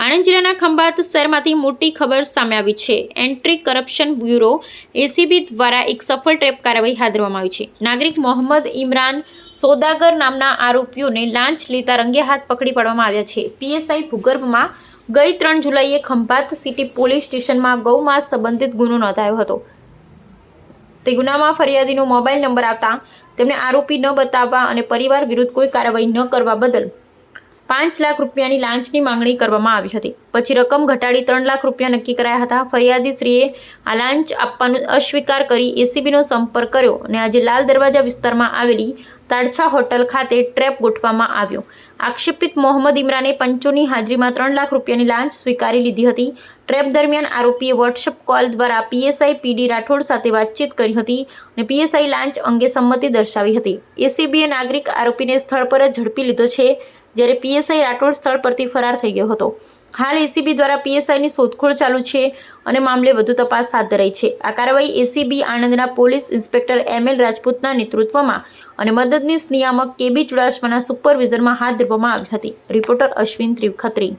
આણંદ જિલ્લાના ખંભાત શહેરમાંથી મોટી ખબર સામે આવી છે। એન્ટી કરપ્શન બ્યુરો એસીબી દ્વારા એક સફળ ટ્રેપ કાર્યવાહી હાથ ધરવામાં આવી છે। નાગરિક મોહમ્મદ ઇમરાન સોદાગર નામના આરોપીઓને લાંચ લેતા રંગે હાથ પકડી પાડવામાં આવ્યા છે। પીએસઆઈ ભૂગર્ભમાં ગઈ 3 જુલાઈએ ખંભાત સિટી પોલીસ સ્ટેશનમાં ગૌમાંસ સંબંધિત ગુનો નોંધાયો હતો। તે ગુનામાં ફરિયાદીનો મોબાઈલ નંબર આવતા તેમને આરોપી ન બતાવવા અને પરિવાર વિરુદ્ધ કોઈ કાર્યવાહી ન કરવા બદલ 5 લાખ રૂપિયાની લાંચની માંગણી કરવામાં આવી હતી। પછી રકમ ઘટાડી 3 લાખ રૂપિયા નક્કી કરાયા હતા। ફરિયાદીશ્રીએ આ લાંચ આપવાનો અસ્વીકાર કરી એસીબીનો સંપર્ક કર્યો અને આજે લાલ દરવાજા વિસ્તારમાં આવેલી તાડછા હોટલ ખાતે ટ્રેપ ગોઠવવામાં આવ્યો। આક્ષેપિત મોહમ્મદ ઇમરાને પંચોની હાજરીમાં 3 લાખ રૂપિયાની લાંચ સ્વીકારી લીધી હતી। ટ્રેપ દરમિયાન આરોપીએ વોટ્સએપ કોલ દ્વારા પીએસઆઈ પીડી રાઠોડ સાથે વાતચીત કરી હતી અને પીએસઆઈ લાંચ અંગે સંમતિ દર્શાવી હતી। એસીબીએ નાગરિક આરોપીને સ્થળ પર જ ઝડપી લીધો છે, જ્યારે પીએસઆઈ રાઠોડ સ્થળ પરથી ફરાર થઈ ગયો હતો। હાલ એસીબી દ્વારા પીએસઆઈની શોધખોળ ચાલુ છે અને મામલે વધુ તપાસ હાથ ધરાઈ છે। આ કાર્યવાહી એસીબી આણંદના પોલીસ ઇન્સ્પેક્ટર એમએલ રાજપૂતના નેતૃત્વમાં અને મદદનીશ નિયામક કેબી ચુડાસમાના સુપરવિઝનમાં હાથ ધરવામાં આવી હતી। રિપોર્ટર અશ્વિન ત્રિખત્રી।